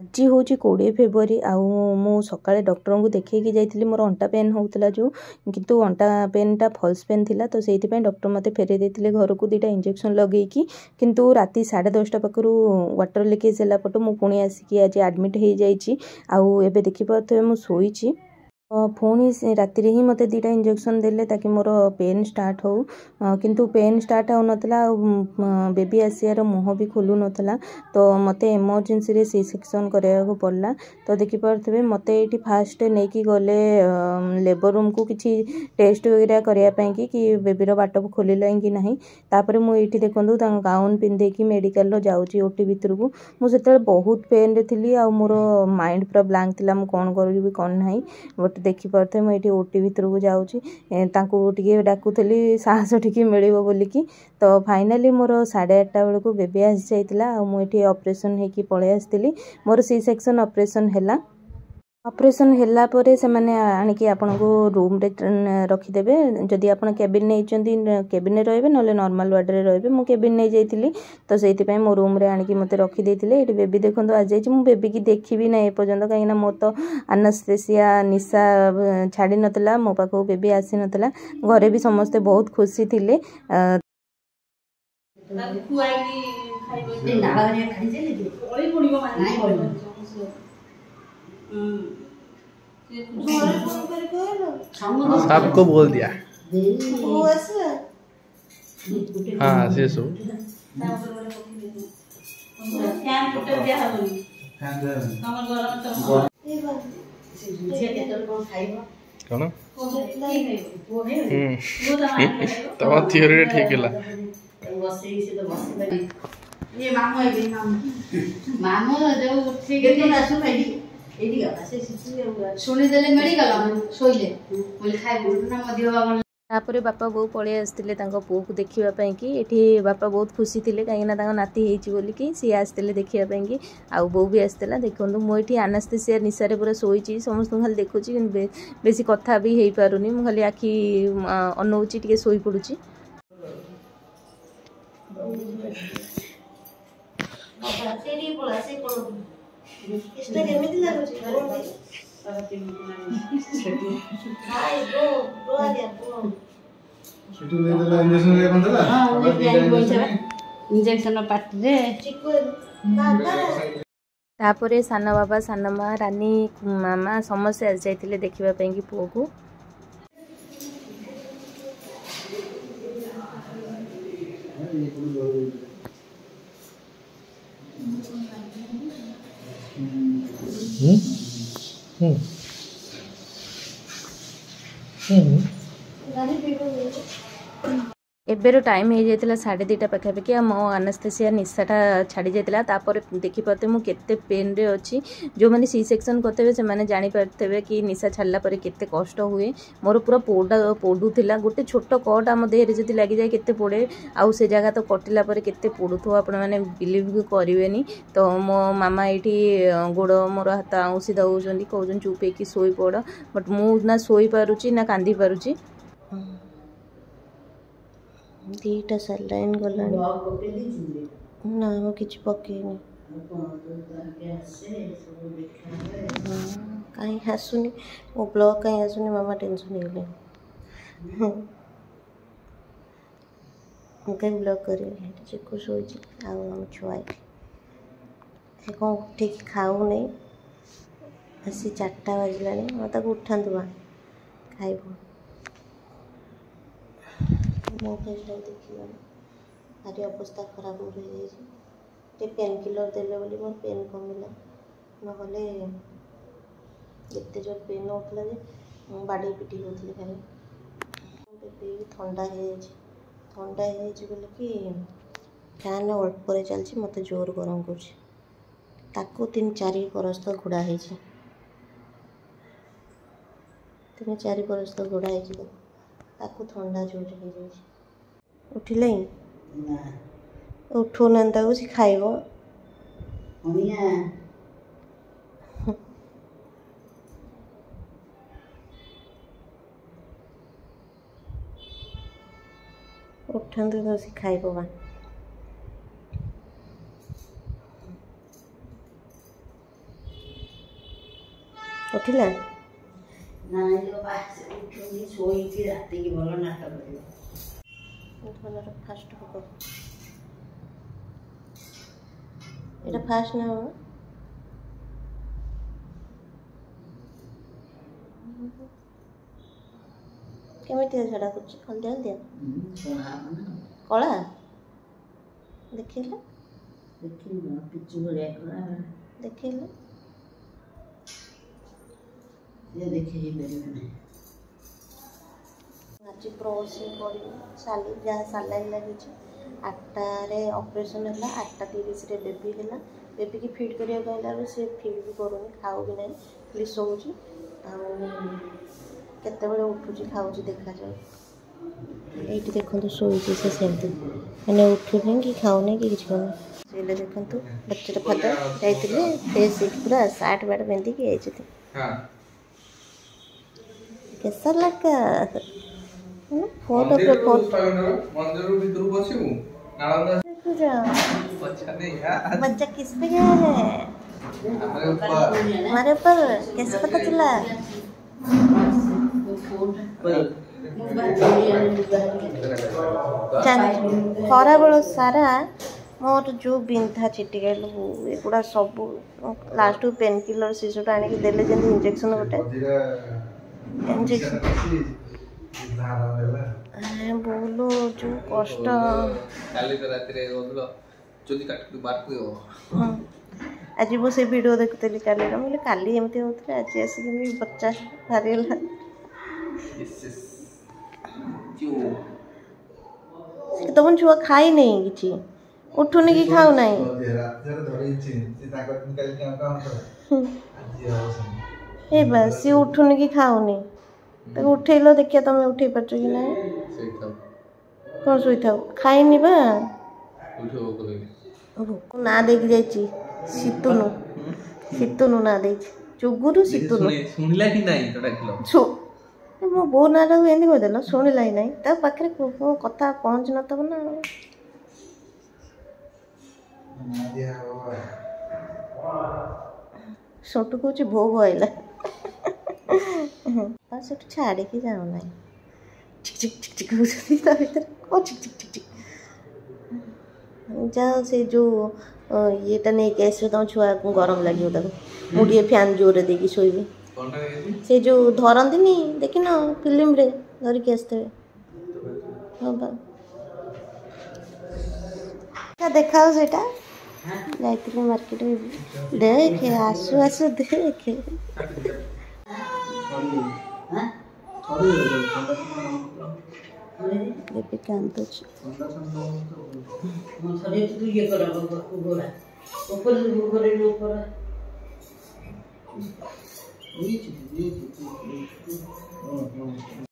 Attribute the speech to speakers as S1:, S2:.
S1: आज हूँ 20 फेब्रुआरी मु सकाଳେ डॉक्टर को देखी जाइली मोर अंटा पेन होता जो किंतु अंटा पेनटा फल्स पेन थिला तो से डॉक्टर मते फेरे देते घर को 2टा इंजेक्शन लगेगी किंतु राति 10:30 पाखु वाटर लीकेज है पटू मु पुणी आसिकी आज एडमिट हो जाइए आउ देखिपे मु शोची पुणी राति ही मते 2टा इंजेक्शन देले ताकि मोर पेन स्टार्ट हो किंतु पेन स्टार्ट हो नतला बेबी आसियार मुह भी खोलू नतला तो मते इमरजेंसी रे सी सेक्शन करने पड़ला तो देखिपे मते ये फास्ट नहीं कि गले लेबर रूम को किसी टेस्ट वगैरह करने कि बेबीर बाट खोलला कि ना तापर मुझे देखूँ गाउन पिंधे कि मेडिकल जाऊँगी ओटी भितर को मुझे बहुत पेन रे थी आ मोर माइंड पूरा ब्लांक थी कौन करी कौन ना बट देखिपे मुझे ओटी भितर को जाऊँगी टे डाकुली साहस टी मिल बोलिकी तो फाइनाली मोर 8:30 बेलू बेबी आसी जाइला मुझे ऑपरेशन होगी पलि आसती मोर सी सेक्शन ऑपरेशन है ऑपरेशन हैला परे से माने आनिकी आपन को रूम रे रखिदेबे जदि आपन केबिन नहीं चंदी केबिन रहबे नले नॉर्मल वार्ड रे रहबे मु केबिन नहीं जाइतिली तो सेति पय मो रूम रे आनिकी मते रखि देथिले एटी बेबी देखंतु आज जाइछि मु बेबी की देखिबी नै पर्यंत काईना मो तो एनेस्थेसिया निशा छाडी नतला मो पाखो बेबी आसी नतला घरे भी समस्ते बहुत खुशी थिले
S2: सबको बोल दिया हाँ से सो कौन तम थियोरी ठीक है
S3: ये मामू है मामू जो ठीक है ना सुन एडी गला से सुनी देले मेडिकल सोइले बोले खाइ बोलना मदियो बाबा
S1: तापर बापा बो पलि आसते पुओ को देखापी कि ये बापा बहुत खुशी थे कहीं नाती होगी सी आसते देखापी कि आउ बो भी आसला देखो मुझे एनेस्थेसिया निशारे पूरा शोची समस्त खाली देखुची बेसी कथा भी हो पारुनी मु खाली आखि अनौची टे शोई पड़ुची
S4: इष्टा केमिति लागुची हाय दो आ गया दो
S5: छुट्टी ले देला इंजेक्शन ले कोन देला
S3: हां इंजेक्शन पाट रे
S4: चिको बाबा
S1: तापरे सान बाबा सान माँ रानी मामा समस्त आस जाइतिले देखिबा पई कि पुओ को एबेर टाइम हो जाता 2:30 पाखापाखि मो एनेस्थेसिया निशाटा छाड़ी जाता तापर देखिपे मु केते पेन रे अच्छी जो मैंने सी सेक्शन करते से मैंने जानी पारते कि निशा छाड़ला पर केते कष्ट हुए मोर पूरा पोडुला गोटे छोट कट आम देहरे जब लग जाए केते पोड़े आउ से जगह तो कटिला पर केते पोड़ुथो आपण मैंने बिलीव भी करेनि तो मो मामा ये गोड़ मोर हाथ आउसी दौरान कहते चुप हो शोई पड़ बट मु ना शोई पारुची ना कांदी पारुची 2टा सलाइन गलानी ना वो किसी पकेनी कहीं आसुनी मो ब्लॉग कहीं आसुनी मामा टेंशन हो कहीं ब्लॉग करें चिकू शोची आम छुआ कौन उठिक खाऊ नहीं आसी 4टा बजला मत उठा खाइब मो फेसटा देखिए भारी अवस्था खराब हो रही पेन किलर देले बोली मोर पेन कमिला नहले एते जोर पेन होता जे बाड़ी पिटी होती खाली ठंडा हो बोले कि फैन अल्प चलती मत जोर गरम कर 3-4 बरस तो घोड़ा है 3-4 बरस तो घोड़ा है ताकू ठंडा जोर हो जाए उठिले उठो ना कुछ खाइब उठंतु तो सी खाइब उठिला फास्ट এটা ফাস্ট না কেমিতি সেটা করছি হলদিয়া হলদিয়া কলা দেখেইলে দেখেইলে आज प्रोसी पड़ी साली जहाँ सालाइन लगी 8टारे ऑपरेशन है 8:30 बेबी है बेबी की फीड करिया कहला से फीड भी करूनी खाऊ भी नहीं खाली शोची केते बड़े उठुची खाऊची देखा जाए एठी देखंतु शोईची से सेमती माने उठुनी कि खाऊनी कि किछ करनी सेले देखंतु बच्चा फादर जाइतिले फेस पूरा साट बैट बेंदी की आइछथि हां कैसा लगा फोटो पे फोटो मंदिर भीतर बसिबू नालंदा बच्चा नहीं यार बच्चा किस पे गया है हमारे ऊपर कैसे पता चला खरा बेल सारा मोर जो बिंधा चिटी गल एगुड़ा सब लास्ट पेन किलर शिशुटा आने देले जन इंजेक्शन गोटे इंजेक्शन बोलो जो कष्ट काली तो रात रे बोलो चोदी काट बात को आज वो से वीडियो देखतेली काली रा मतलब काली एमती होतले आज आसी कि बच्चा हारेला तबन छुआ खाई नहीं किछि उठुनी कि खाऊ नहीं ए बस सी उठुनी कि खाऊनी तो उठेलो देखिए तुम उठे पार्छ कि ना कौन सोई था खाइनी बा भोक ना देख जाइछि सितुनु ना देख चुगुरु सितुनु सुनिला कि नाही तो डाकिलो छु मो बो ना रो एंदी को देलो सुनिला ही नाही ता पाखरे कथा पहुंच न तब ना सोटू कोची भोग आइला बस उठ छाड़े की जाओ ना चिक चिक चिक चिक होती ता भीतर ओ चिक चिक चिक चिक जाओ से जो येटा नहीं कैसे तुम छुआ गरम लगे ताको मुझे फैन जोर देकी शोइबे से जो धरती नहीं देखी ना फिल्म रे धरिकी आसते हाँ बा देखाओ सेटा जाइए मार्केट में देखे आसु आसु देखे बेबी कांदुची थरे तू ये कर गोरा ऊपर गोरे ऊपर ये